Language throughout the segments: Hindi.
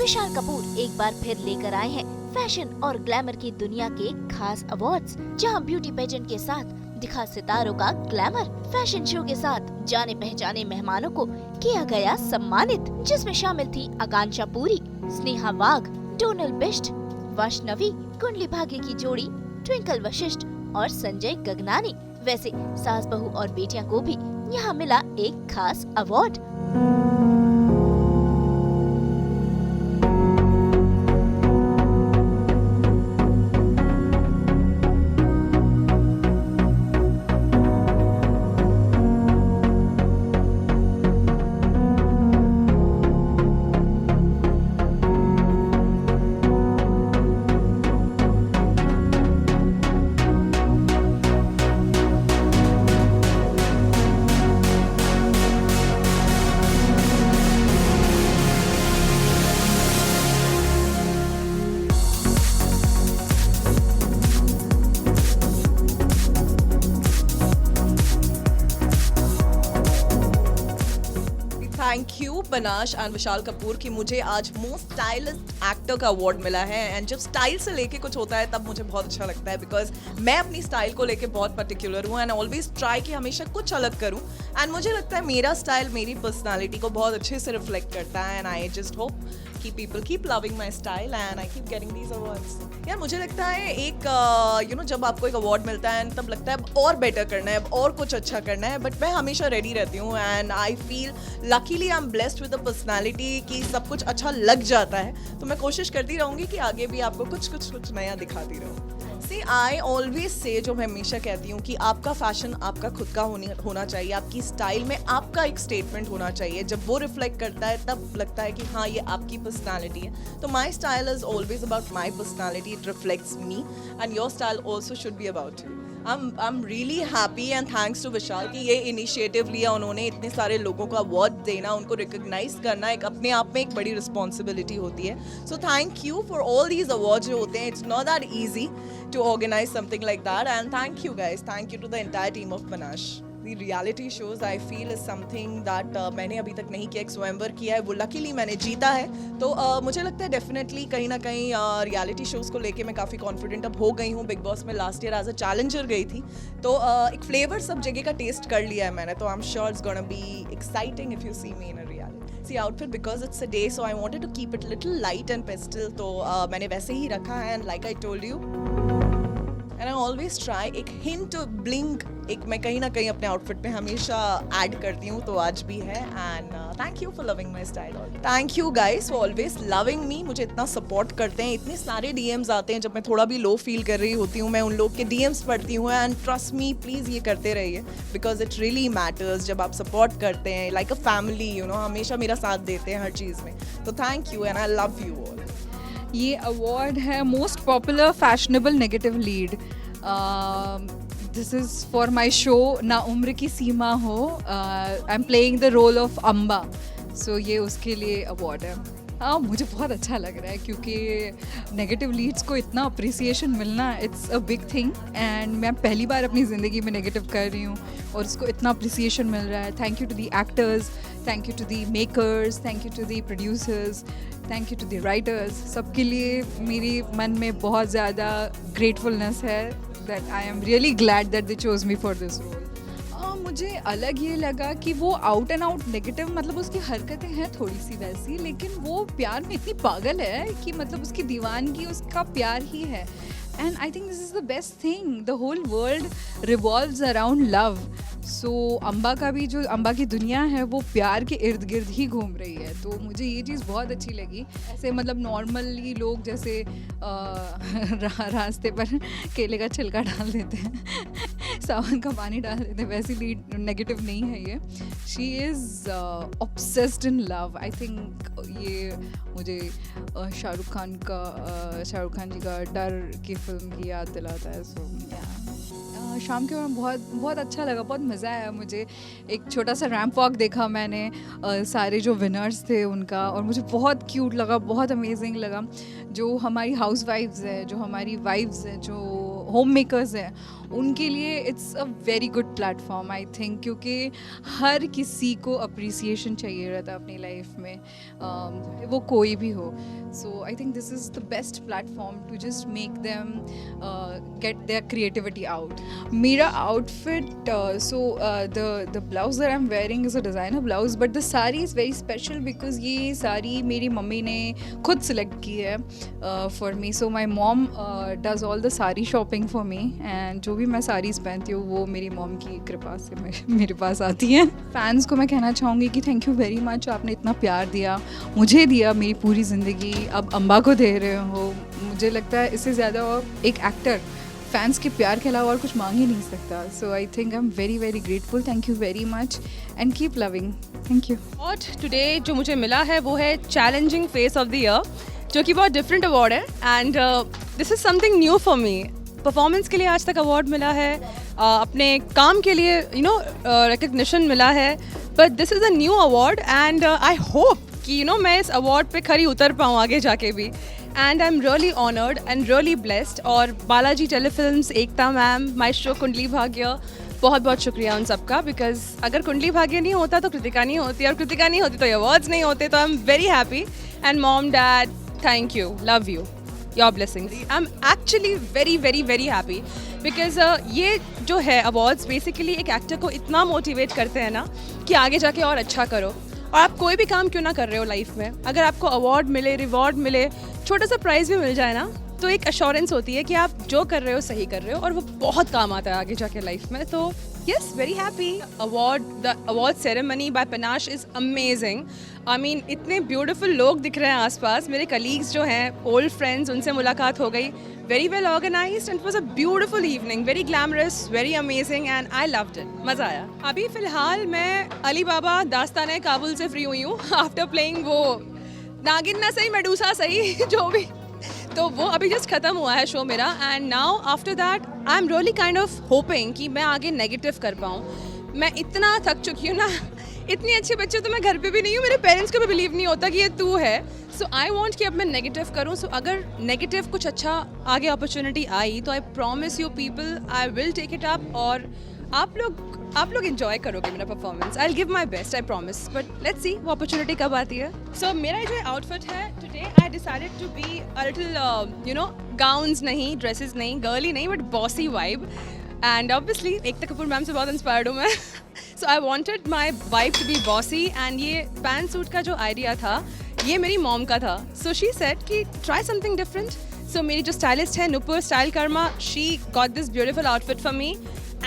विशाल कपूर एक बार फिर लेकर आए हैं फैशन और ग्लैमर की दुनिया के खास अवार्ड्स, जहां ब्यूटी पेजेंट के साथ दिखा सितारों का ग्लैमर। फैशन शो के साथ जाने पहचाने मेहमानों को किया गया सम्मानित, जिसमें शामिल थी आकांक्षा पुरी, स्नेहा वाघ, डोनल बिष्ट, वैष्णवी, कुंडली भाग्य की जोड़ी ट्विंकल वशिष्ठ और संजय गगनानी। वैसे सास बहू और बेटियां को भी यहाँ मिला एक खास अवार्ड। थैंक यू बनाश एंड विशाल कपूर की मुझे आज मोस्ट स्टाइलिस्ट एक्टर का अवार्ड मिला है। एंड जब स्टाइल से लेके कुछ होता है तब मुझे बहुत अच्छा लगता है, बिकॉज मैं अपनी स्टाइल को लेके बहुत पर्टिकुलर हूँ एंड ऑलवेज ट्राई कि हमेशा कुछ अलग करूँ। एंड मुझे लगता है मेरा स्टाइल मेरी पर्सनालिटी को बहुत अच्छे से रिफ्लेक्ट करता है। एंड आई जस्ट होप कि people keep loving my style and I keep getting these awards. यार मुझे लगता है एक जब आपको एक अवार्ड मिलता है तब लगता है अब और बेटर करना है, अब और कुछ अच्छा करना है, बट मैं हमेशा रेडी रहती हूँ। And I feel luckily I am blessed with a personality कि सब कुछ अच्छा लग जाता है, तो मैं कोशिश करती रहूँगी कि आगे भी आपको कुछ नया दिखाती रहूँ। सी आई ऑलवेज से, जो मैं हमेशा कहती हूँ कि आपका फैशन आपका खुद का होना चाहिए, आपकी स्टाइल में आपका एक स्टेटमेंट होना चाहिए। जब वो रिफ्लेक्ट करता है तब लगता है कि हाँ ये आपकी पर्सनालिटी है। तो my style is always about my personality, it reflects me and your style also should be about you. I'm really happy and thanks to विशाल कि ये इनिशिएटिव लिया उन्होंने। इतने सारे लोगों को अवार्ड देना, उनको रिकॉग्नाइज करना एक अपने आप में एक बड़ी रिस्पॉन्सिबिलिटी होती है। So thank you for all these award जो होते हैं। It's not that easy to organize something like that and thank you guys, thank you to the entire team of बनाश। The reality shows I feel is something that मैंने अभी तक नहीं किया। एक स्वयंवर किया है, वो लकीली मैंने जीता है। तो मुझे लगता है डेफिनेटली कहीं ना कहीं रियलिटी शोज़ को लेके मैं काफ़ी कॉन्फिडेंट अब हो गई हूँ। बिग बॉस में last year as a challenger गई थी, तो एक फ्लेवर सब जगह का टेस्ट कर लिया है मैंने। तो I am sure it's gonna be exciting if you see me in a reality. See outfit because it's a day, so I wanted to keep it little light and pastel, तो मैंने वैसे ही रखा है। And like I told you and I always try एक हिंट ब्लिंग एक मैं कहीं ना कहीं अपने आउटफिट में हमेशा ऐड करती हूँ, तो आज भी है। And thank you for loving my style. Thank you guys for always loving me. मुझे इतना सपोर्ट करते हैं, इतने सारे डीएम्स आते हैं जब मैं थोड़ा भी लो फील कर रही होती हूँ, मैं उन लोग के डीएम्स पढ़ती हूँ। एंड ट्रस्ट मी, प्लीज़ ये करते रहिए बिकॉज इट रियली मैटर्स। जब आप सपोर्ट करते हैं लाइक अ फैमिली, हमेशा मेरा साथ देते हैं हर चीज़ में, तो thank you and I love you all. ये अवार्ड है most popular fashionable negative lead. This is for my show ना उम्र की सीमा हो। I am playing the role of Amba, so ये उसके लिए अवार्ड है। हाँ, मुझे बहुत अच्छा लग रहा है क्योंकि नेगेटिव लीड्स को इतना अप्रिसिएशन मिलना, it's a big thing. And मैं पहली बार अपनी ज़िंदगी में नेगेटिव कर रही हूँ और उसको इतना अप्रिसिएशन मिल रहा है। Thank you to the actors, thank you to the makers, thank you to the producers, thank you to the writers. सबके लिए मेरी मन में बहुत ज़्यादा ग्रेटफुलनेस है that I am really glad that they chose me for this role. मुझे अलग ये लगा कि वो आउट एंड आउट नेगेटिव, मतलब उसकी हरकतें हैं थोड़ी सी वैसी, लेकिन वो प्यार में इतनी पागल है कि मतलब उसकी दीवानगी उसका प्यार ही है। And I think this is the best thing, the whole world revolves around love. So Amba का भी, जो अम्बा की दुनिया है वो प्यार के इर्द गिर्द ही घूम रही है, तो मुझे ये चीज़ बहुत अच्छी लगी। ऐसे मतलब नॉर्मली लोग जैसे रास्ते पर केले का छिलका डाल देते हैं, सावन का पानी डाल देते हैं, वैसी लीड नेगेटिव नहीं है ये। She is obsessed in love. I think ये मुझे शाहरुख खान जी का डर की फिल्म की याद दिलाता है। सो शाम के वहाँ बहुत बहुत अच्छा लगा, बहुत मज़ा आया मुझे। एक छोटा सा रैंप वॉक देखा मैंने सारे जो विनर्स थे उनका, और मुझे बहुत क्यूट लगा, बहुत अमेजिंग लगा। जो हमारी हाउस वाइफ्स हैं, जो हमारी वाइफ्स हैं, जो होम मेकर्स हैं, उनके लिए it's a very good platform I think, क्योंकि हर किसी को अप्रिसिएशन चाहिए रहता है अपनी लाइफ में, वो कोई भी हो। So I think this is the best platform to just make them get their creativity out. मेरा outfit, the blouse that I am wearing is a designer blouse, but the sari is very special because ये साड़ी मेरी मम्मी ने खुद सिलेक्ट की है for me. So my mom does all the sari shopping for me, and जो भी मैं साड़ीज़ पहनती हूँ वो मेरी मॉम की कृपा से मेरे पास आती हैं। फैंस को मैं कहना चाहूँगी कि थैंक यू वेरी मच, आपने इतना प्यार दिया, मुझे दिया मेरी पूरी ज़िंदगी, अब अम्बा को दे रहे हो। मुझे लगता है इससे ज़्यादा और एक एक्टर फैंस के प्यार के अलावा और कुछ मांग ही नहीं सकता। So I think I am very very grateful, thank you very much and keep loving, thank you. और टुडे जो मुझे मिला है वो है challenging face of the year, जो कि बहुत डिफरेंट अवार्ड है, and this is something new for me. Performance के लिए आज तक अवार्ड मिला है, अपने काम के लिए रिकग्निशन मिला है, but this is a new award and I hope कि मैं इस अवार्ड पे खरी उतर पाऊँ आगे जाके भी, and I am really honoured and really blessed. और बालाजी टेलीफिल्म्स, एकता मैम, माइस्ट्रो कुंडली भाग्य, बहुत बहुत शुक्रिया उन सबका, बिकॉज अगर कुंडली भाग्य नहीं होता तो कृतिका नहीं होती, और कृतिका नहीं होती तो अवार्ड्स नहीं होते। तो I am very happy, and mom, dad, thank you, love you, your blessings. I am actually very very very happy because ये जो है अवार्ड्स बेसिकली एक एक्टर को इतना मोटिवेट करते हैं ना कि आगे जाके और अच्छा करो। और आप कोई भी काम क्यों ना कर रहे हो लाइफ में, अगर आपको अवार्ड मिले, रिवॉर्ड मिले, छोटा सा प्राइज़ भी मिल जाए ना, तो एक अश्योरेंस होती है कि आप जो कर रहे हो सही कर रहे हो, और वो बहुत काम आता है आगे जाके लाइफ में। तो yes, very happy. The award ceremony by Panache is amazing. I mean, इतने beautiful लोग दिख रहे हैं आसपास, मेरे colleagues जो हैं, old friends, उनसे मुलाकात हो गई, very well organized, and it was a beautiful evening, very glamorous, very amazing, and I loved it. मज़ा आया। अभी फ़िलहाल मैं अली बाबा दास्तान काबुल से फ्री हुई हूँ आफ्टर प्लेइंग वो नागिन ना सही, मेडूसा सही, जो भी, तो वो अभी जस्ट ख़त्म हुआ है शो मेरा, and now after that I am really kind of hopping कि मैं आगे नेगेटिव कर पाऊँ। मैं इतना थक चुकी हूँ ना, इतनी अच्छे बच्चे तो मैं घर पे भी नहीं हूँ, मेरे पेरेंट्स को भी बिलीव नहीं होता कि ये तू है। सो आई वांट कि अब मैं नेगेटिव करूँ। सो अगर नेगेटिव कुछ अच्छा आगे अपॉर्चुनिटी आई तो I promise you people I will take it up, और आप लोग एंजॉय करोगे मेरा performance. I will give my best, I promise, but let's see वो अपॉर्चुनिटी कब आती है। सो मेरा जो आउटफिट है today, I decided to be a little gowns नहीं, ड्रेसेस नहीं, गर्ली नहीं, but bossy vibe, and obviously Ekta Kapoor ma'am से बहुत इंस्पायर्ड हूँ मैं। So I wanted my vibe to be bossy, and ये पैंट सूट का जो आइडिया था ये मेरी मॉम का था। सो शी सेड कि ट्राई समथिंग डिफरेंट। सो मेरी जो स्टाइलिस्ट है Nupur style karma, she got this beautiful outfit for me,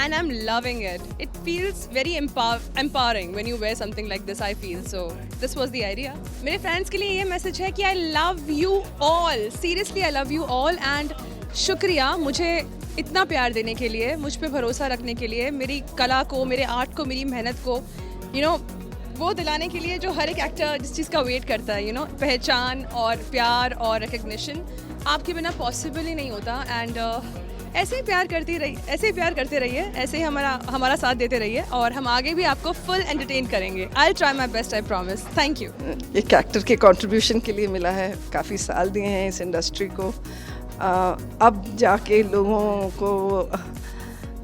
and I'm loving it. It feels very empowering when you wear something like this, I feel. So this was the idea. मेरे friends के लिए ये message है कि I love you all. Seriously, I love you all, and शुक्रिया मुझे इतना प्यार देने के लिए, मुझ पे भरोसा रखने के लिए, मेरी कला को, मेरे आर्ट को, मेरी मेहनत को वो दिलाने के लिए जो हर एक एक्टर जिस चीज़ का वेट करता है, पहचान और प्यार और रिकग्निशन आपके बिना पॉसिबल ही नहीं होता। एंड ऐसे ही प्यार करते रहिए, ऐसे ही हमारा साथ देते रहिए, और हम आगे भी आपको फुल एंटरटेन करेंगे। I will try my best, I promise. Thank you. एक एक्टर के कंट्रीब्यूशन के लिए मिला है, काफ़ी साल दिए हैं इस इंडस्ट्री को, अब जाके लोगों को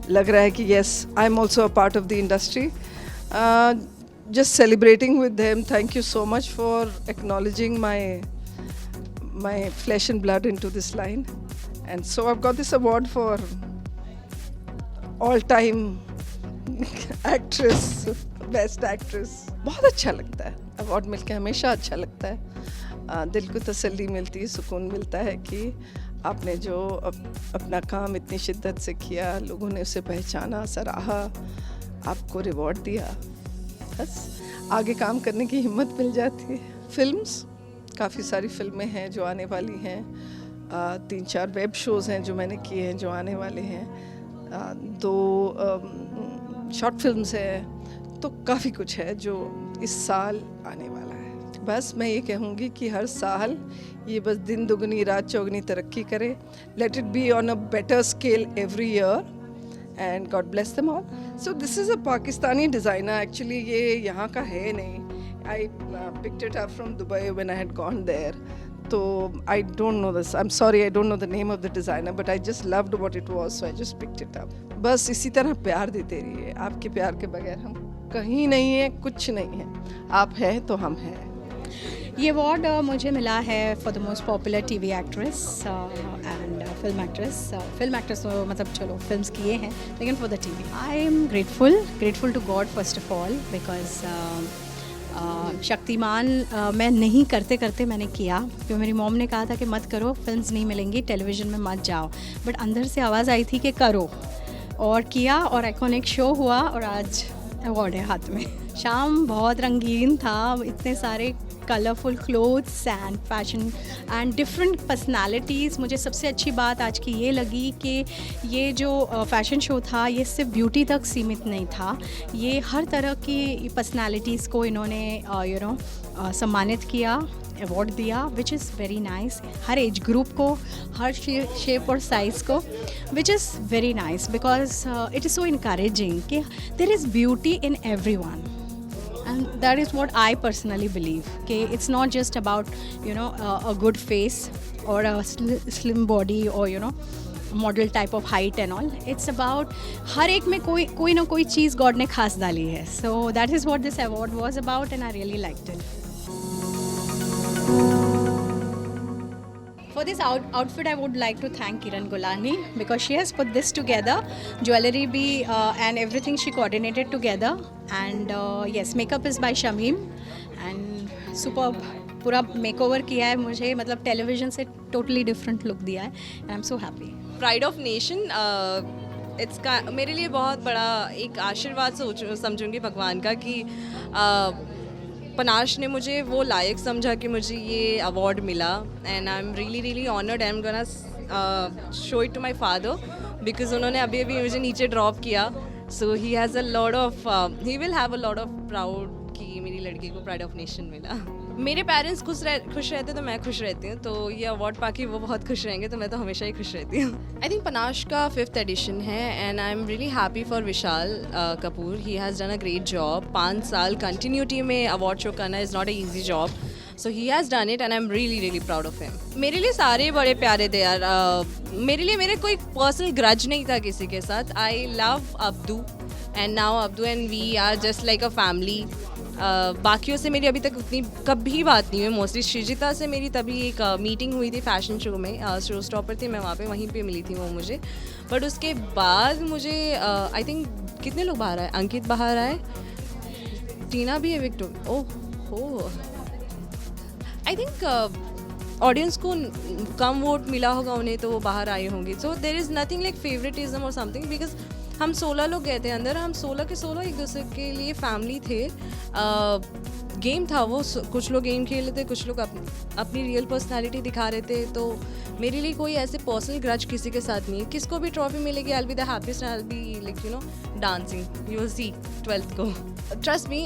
लग रहा है कि yes, I am also a part of the industry. just celebrating with them. Thank you so much for acknowledging my flesh and blood into this line. And so I've got this award for all-time actress, best actress. बहुत अच्छा लगता है, अवार्ड मिलके हमेशा अच्छा लगता है, दिल को तसल्ली मिलती है, सुकून मिलता है कि आपने जो अपना काम इतनी शिद्दत से किया, लोगों ने उसे पहचाना, सराहा, आपको रिवॉर्ड दिया, बस आगे काम करने की हिम्मत मिल जाती है। फिल्म्स, काफ़ी सारी फिल्में हैं जो आने वाली हैं, 3-4 वेब शोज़ हैं जो मैंने किए हैं जो आने वाले हैं, 2 शॉर्ट फिल्म्स हैं, तो काफ़ी कुछ है जो इस साल आने वाला है। बस मैं ये कहूँगी कि हर साल ये बस दिन दुगनी रात चौगनी तरक्की करे, let it be on a better scale every year, and God bless them all. So this is a Pakistani designer. Actually ये यहाँ का है नहीं. I picked it up from Dubai when I had gone there. So I don't know this. I'm sorry, I don't know the name of the designer, but I just loved what it was, so I just picked it up. बस इसी तरह प्यार देते रहिए. आपके प्यार के बगैर हम कहीं नहीं है, कुछ नहीं है. आप हैं तो हम हैं. ये अवार्ड मुझे मिला है for the most popular TV actress and film actress तो मतलब चलो फिल्म्स किए हैं, लेकिन for the TV I am grateful to God first of all, because Shaktimaan मैं नहीं करते मैंने किया, क्योंकि मेरी मॉम ने कहा था कि मत करो, फिल्म्स नहीं मिलेंगी, टेलीविज़न में मत जाओ, बट अंदर से आवाज़ आई थी कि करो, और किया, और आइकॉनिक शो हुआ, और आज अवार्ड है हाथ में. शाम बहुत रंगीन था, इतने सारे colourful clothes and fashion and different personalities. मुझे सबसे अच्छी बात आज की ये लगी कि ये जो फैशन शो था ये सिर्फ ब्यूटी तक सीमित नहीं था, ये हर तरह की पर्सनालिटीज़ को इन्होंने सम्मानित किया, अवार्ड दिया, विच इज़ वेरी नाइस. हर एज ग्रुप को, हर शेप और साइज़ को, which is very nice, because it is so encouraging कि there is beauty in every one. And that is what I personally believe. Okay, it's not just about a good face or a slim body or model type of height and all. It's about हर एक में कोई ना कोई चीज़ God ने खास डाली है. So that is what this award was about, and I really liked it. For this outfit, I would like to thank Kiran Gulani, because she has put this together. Jewelry bhi and everything she coordinated together. And yes, makeup is by Shamim. And superb. पूरा मेकओवर किया है मुझे, मतलब टेलीविज़न से टोटली डिफरेंट लुक दिया है. And I am so happy. Pride of nation it's मेरे लिए बहुत बड़ा एक आशीर्वाद समझूंगी भगवान का कि पनाश ने मुझे वो लायक समझा कि मुझे ये अवार्ड मिला. And I am really honoured. I am gonna show it to my father, because उन्होंने अभी मुझे नीचे ड्रॉप किया. So he has a lot of he will have a lot of proud कि मेरी लड़की को प्राइड ऑफ नेशन मिला. मेरे पेरेंट्स खुश रहते तो मैं खुश रहती हूँ, तो ये अवार्ड पाके वो बहुत खुश रहेंगे, तो मैं तो हमेशा ही खुश रहती हूँ. आई थिंक पनाश का 5th एडिशन है, and I am really happy for Vishal Kapoor. He has done a great job. 5 साल कंटिन्यूटी में अवार्ड शो करना is not a easy job. So he has done it, and I am really proud of him. मेरे लिए सारे बड़े प्यारे थे यार. मेरे कोई पर्सनल ग्रज नहीं था किसी के साथ. I love Abdu, and now Abdu and we are just like a family. बाकियों से मेरी अभी तक उतनी कभी बात नहीं हुई. मोस्टली श्रीजिता से मेरी तभी एक मीटिंग हुई थी फैशन शो में. शो स्टॉपर थी मैं वहाँ पे, वहीं पे मिली थी वो मुझे. बट उसके बाद मुझे आई थिंक कितने लोग बाहर आए. अंकित बाहर आए, टीना भी है, victor. Oh I think audience को कम वोट मिला होगा उन्हें, तो वो बाहर आए होंगे. So there is nothing like favouritism और समथिंग, बिकॉज हम 16 लोग गए थे अंदर. हम 16 के 16 एक दूसरे के लिए फैमिली थे. गेम था वो, कुछ लोग गेम खेल रहे थे, कुछ लोग अपनी रियल पर्सनालिटी दिखा रहे थे. तो मेरे लिए कोई ऐसे पर्सनल ग्रज किसी के साथ नहीं है. किसको भी ट्रॉफी मिलेगी, I will be the happiest, I will be like dancing. You will see 12th को. ट्रस्ट मी,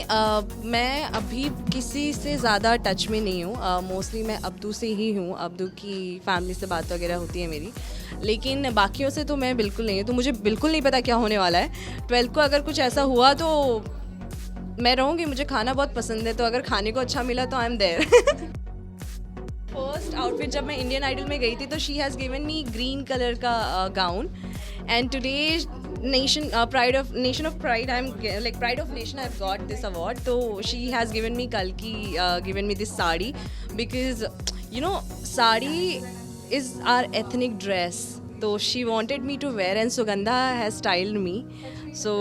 मैं अभी किसी से ज़्यादा टच में नहीं हूँ. मोस्टली मैं अब्दू से ही हूँ. अब्दू की फैमिली से बात वगैरह होती है मेरी, लेकिन बाकियों से तो मैं बिल्कुल नहीं हूँ. तो मुझे बिल्कुल नहीं पता क्या होने वाला है. 12th को अगर कुछ ऐसा हुआ तो मैं रहूँगी. मुझे खाना बहुत पसंद है, तो अगर खाने को अच्छा मिला तो I am there. First outfit जब मैं इंडियन आइडल में गई थी, तो she has given me green colour का gown. And today nation pride of pride, I'm like pride of nation, I've got this award. So she has given me given me this sari, because sari is our ethnic dress. So she wanted me to wear, and Sugandha has styled me. So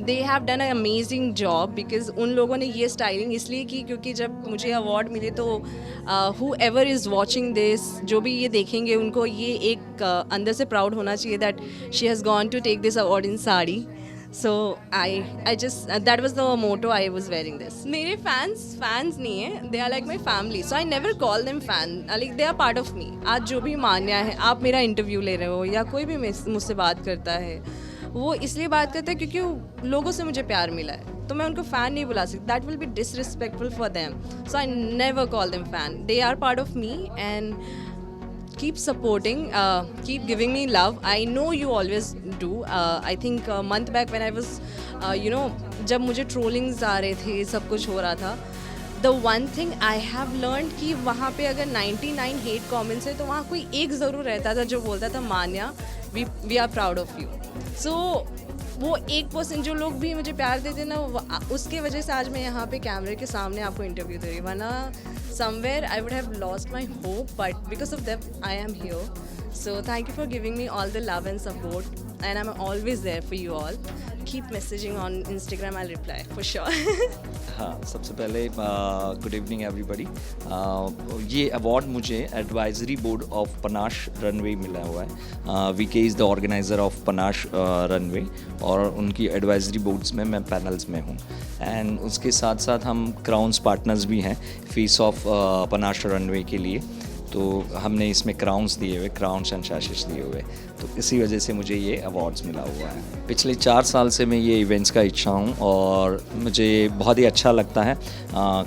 they have done an amazing job, because उन लोगों ने ये स्टाइलिंग इसलिए की क्योंकि जब मुझे अवार्ड मिले तो whoever is watching this, जो भी ये देखेंगे, उनको ये एक अंदर से प्राउड होना चाहिए that she has gone to take this award in sari. So I just that was the motto I was wearing this. मेरे fans नहीं है, they are like my family. So I never call them fan, like they are part of me. आज जो भी मान्या है, आप मेरा इंटरव्यू ले रहे हो या कोई भी मुझसे बात करता है, वो इसलिए बात करता है क्योंकि लोगों से मुझे प्यार मिला है. तो मैं उनको फ़ैन नहीं बुला सकती. That will be disrespectful for them. So I never call them fan. They are part of me, and keep supporting, keep giving me love. I know you always do. I think a month back when I was, जब मुझे trollings आ रहे थे, सब कुछ हो रहा था, the one thing I have learned कि वहाँ पे अगर 99 hate comments है तो वहाँ कोई एक ज़रूर रहता था जो बोलता था मान्या we are proud of you. So वो 1% जो लोग भी मुझे प्यार देते ना, उसके वजह से आज मैं यहाँ पे कैमरे के सामने आपको इंटरव्यू दे रही हूँ, वरना somewhere I would have lost my hope, but because of them I am here. So thank you for giving me all the love and support, and I'm always there for you all. Keep messaging on Instagram, I'll reply for sure. हाँ, सबसे पहले गुड इवनिंग एवरीबॉडी। ये अवार्ड मुझे advisory board of Panache runway मिला हुआ है। VK is the organiser of Panache runway, और उनकी एडवाइजरी बोर्ड्स में मैं पैनल्स में हूँ। एंड उसके साथ साथ हम क्राउन्स पार्टनर्स भी हैं फेस ऑफ पनाश रनवे के लिए। तो हमने इसमें क्राउन्स दिए हुए, क्राउन्स एंड शैशेस दिए हुए, तो इसी वजह से मुझे ये अवार्ड्स मिला हुआ है। पिछले 4 साल से मैं ये इवेंट्स का इच्छा हूँ और मुझे बहुत ही अच्छा लगता है।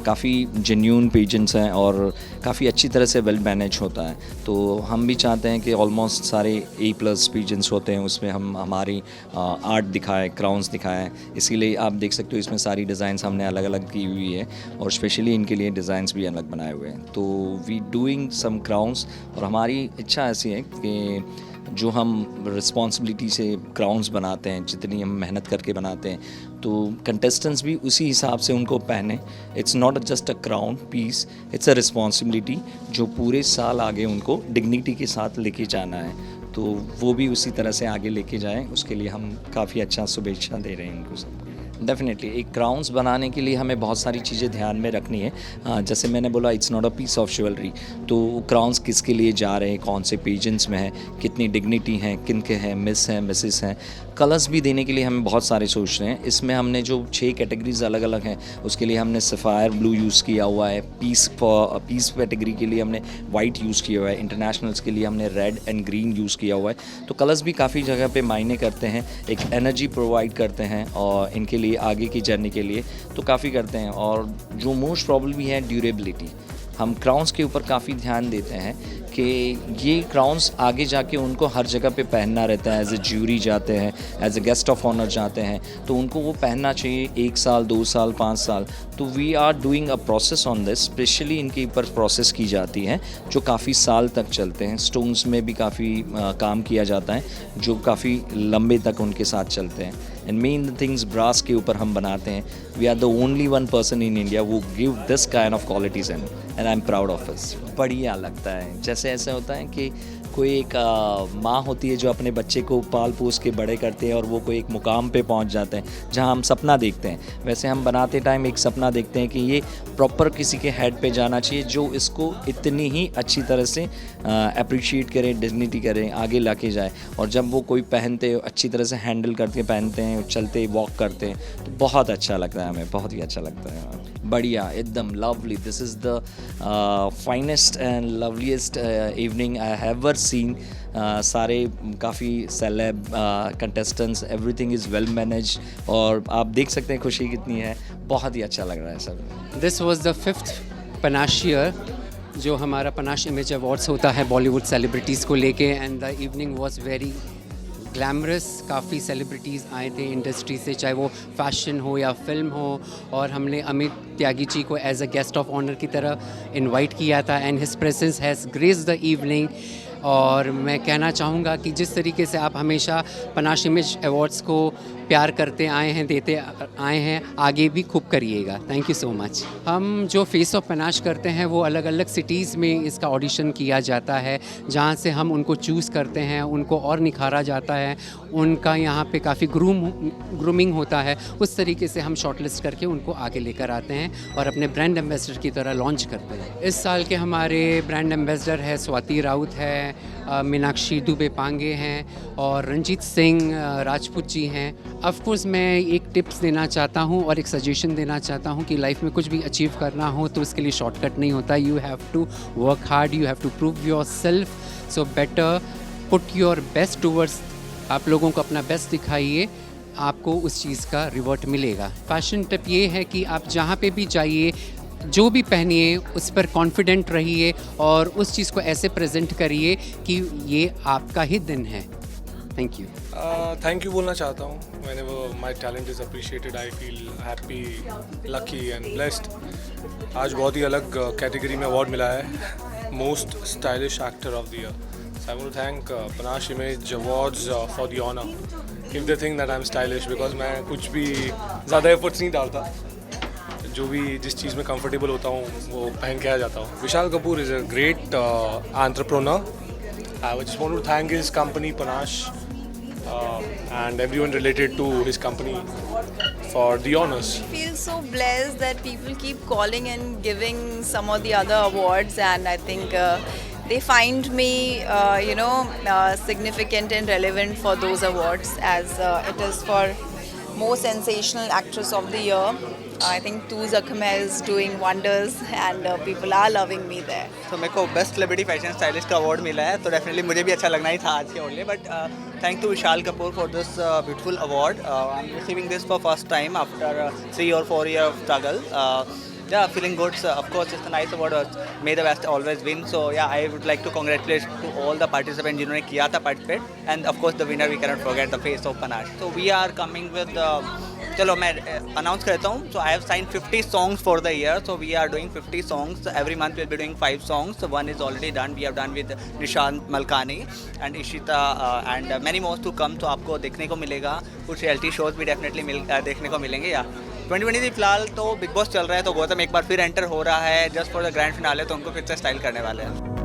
काफ़ी जेन्यून पेजेंट्स हैं और काफ़ी अच्छी तरह से वेल मैनेज होता है। तो हम भी चाहते हैं कि ऑलमोस्ट सारे A+ पेजेंट्स होते हैं, उसमें हम हमारी आर्ट दिखाएं, क्राउन्स दिखाएं। इसीलिए आप देख सकते हो इसमें सारी डिज़ाइंस हमने अलग अलग की हुई है और स्पेशली इनके लिए डिज़ाइंस भी अलग बनाए हुए हैं। तो वी डूइंग सम क्राउन्स, और हमारी इच्छा ऐसी है कि जो हम रिस्पॉन्सिबिलिटी से क्राउन्स बनाते हैं, जितनी हम मेहनत करके बनाते हैं, तो कंटेस्टेंट्स भी उसी हिसाब से उनको पहने। It's not just a crown piece, it's a responsibility जो पूरे साल आगे उनको डिग्निटी के साथ लेके जाना है। तो वो भी उसी तरह से आगे लेके जाएं, उसके लिए हम काफ़ी अच्छा शुभेच्छा दे रहे हैं इनको सबको। डेफिनेटली एक क्राउन्स बनाने के लिए हमें बहुत सारी चीज़ें ध्यान में रखनी है। जैसे मैंने बोला, it's not a piece of jewellery. तो क्राउन्स किसके लिए जा रहे हैं, कौन से पेजेंट्स में है, कितनी डिग्निटी हैं, किन के हैं, मिस हैं, मिसेस हैं। कलर्स भी देने के लिए हमें बहुत सारे सोच रहे हैं। इसमें हमने जो 6 कैटेगरीज अलग अलग हैं, उसके लिए हमने सफ़ायर ब्लू यूज़ किया हुआ है। पीस कैटेगरी के लिए हमने वाइट यूज़ किया हुआ है। इंटरनेशनल्स के लिए हमने रेड एंड ग्रीन यूज़ किया हुआ है। तो कलर्स भी काफ़ी जगह पे मायने करते हैं, एक एनर्जी प्रोवाइड करते हैं और इनके लिए आगे की जर्नी के लिए तो काफ़ी करते हैं। और जो मोस्ट प्रॉब्लम भी है ड्यूरेबिलिटी, हम क्राउन्स के ऊपर काफ़ी ध्यान देते हैं कि ये क्राउन्स आगे जाके उनको हर जगह पे पहनना रहता है। एज ए ज्यूरी जाते हैं, as a guest of honour जाते हैं, तो उनको वो पहनना चाहिए 1 साल, 2 साल, 5 साल। तो we are doing a process on this. Specially इनके ऊपर प्रोसेस की जाती है जो काफ़ी साल तक चलते हैं। स्टोन्स में भी काफ़ी काम किया जाता है जो काफ़ी लंबे तक उनके साथ चलते हैं। एंड मेन थिंग्स ब्रास के ऊपर हम बनाते हैं। We are the only one person in India who give this kind of qualities and I am proud of it. बढ़िया लगता है। जैसे ऐसे होता है कि कोई एक माँ होती है जो अपने बच्चे को पाल पोस के बड़े करते हैं और वो कोई एक मुकाम पे पहुंच जाते हैं जहां हम सपना देखते हैं, वैसे हम बनाते टाइम एक सपना देखते हैं कि ये प्रॉपर किसी के हेड पे जाना चाहिए जो इसको इतनी ही अच्छी तरह से अप्रिशिएट करे, डिग्निटी करे, आगे लाके जाए। और जब वो कोई पहनते अच्छी तरह से हैंडल करके पहनते हैं, चलते वॉक करते हैं, तो बहुत अच्छा लगता है, हमें बहुत ही अच्छा लगता है। बढ़िया, एकदम lovely. This is the finest and loveliest evening I have ever seen. सारे काफ़ी celeb contestants, everything is well manage, और आप देख सकते हैं खुशी कितनी है। बहुत ही अच्छा लग रहा है सब। This was the 5th Panache year जो हमारा पनाश इमेज अवार्ड्स होता है बॉलीवुड सेलिब्रिटीज़ को लेके, and the evening was very glamorous. काफ़ी सेलिब्रिटीज़ आए थे इंडस्ट्री से, चाहे वो फैशन हो या फिल्म हो, और हमने अमित त्यागी जी को as a guest of honour की तरह इनवाइट किया था, and his presence has graced the evening. और मैं कहना चाहूँगा कि जिस तरीके से आप हमेशा पनाश इमेज अवार्ड्स को प्यार करते आए हैं, देते आए हैं, आगे भी खूब करिएगा। Thank you so much. हम जो फेस ऑफ पनाश करते हैं वो अलग अलग सिटीज़ में इसका ऑडिशन किया जाता है, जहाँ से हम उनको चूज़ करते हैं, उनको और निखारा जाता है, उनका यहाँ पे काफ़ी ग्रूमिंग होता है। उस तरीके से हम शॉर्टलिस्ट करके उनको आगे लेकर आते हैं और अपने ब्रांड एम्बेसडर की तरह लॉन्च करते हैं। इस साल के हमारे ब्रांड एम्बेसडर है स्वाति राउत है, मीनाक्षी दुबे पांगे हैं, और रंजीत सिंह राजपूत जी हैं। ऑफ कोर्स मैं एक टिप्स देना चाहता हूँ और एक सजेशन देना चाहता हूँ कि लाइफ में कुछ भी अचीव करना हो तो उसके लिए शॉर्टकट नहीं होता। You have to work hard, you have to prove yourself, so better put your best towards. आप लोगों को अपना बेस्ट दिखाइए, आपको उस चीज़ का रिवॉर्ड मिलेगा। फैशन टिप ये है कि आप जहाँ पे भी जाइए, जो भी पहनिए उस पर कॉन्फिडेंट रहिए और उस चीज़ को ऐसे प्रेजेंट करिए कि ये आपका ही दिन है। Thank you. थैंक यू बोलना चाहता हूँ। Whenever my talent is appreciated, I feel happy, lucky and blessed. आज बहुत ही अलग कैटेगरी में अवार्ड मिला है, most stylish actor of the year. So I want to thank Panache Image Awards for the honor. If they think that I'm stylish, because मैं कुछ भी ज़्यादा एफर्ट्स नहीं डालता, जो भी जिस चीज़ में कंफर्टेबल होता हूँ वो पहन के आ जाता हूँ। Vishal Kapoor is a great entrepreneur. I just want to thank his company Panache and everyone related to his company for the honors. I feel so blessed that people keep calling and giving some of the other awards, and I think they find me, significant and relevant for those awards, as it is for most sensational actress of the year. I think Tooz Akhmed is doing wonders, and people are loving me there. तो मेरे को बेस्ट सेलिब्रिटी फैशन स्टाइलिस्ट का अवार्ड मिला है, तो डेफिनेटली मुझे भी अच्छा लगना ही था आज के only. But thank to Vishal Kapoor for this beautiful award. I am receiving this for first time after 3 or 4 years of struggle. Yeah, feeling good. So of course, it's a nice award. May the best always win. So yeah, I would like to congratulate to all the participants जिन्होंने किया था participate, and of course the winner we cannot forget, the face of Panache. So we are coming with. चलो मैं अनाउंस करता हूँ. So I have signed 50 songs for the year. So we are doing 50 songs. Every month we'll be doing 5 songs. So one is already done. We have done with Nishant Malkani and Ishita and many more to come. तो आपको देखने को मिलेगा. कुछ रियलिटी शोज भी डेफिनेटली देखने को मिलेंगे. या 2023 फिलहाल तो बिग बॉस चल रहा है, तो गौतम एक बार फिर एंटर हो रहा है just for the grand finale, तो उनको फिर से स्टाइल करने वाले हैं.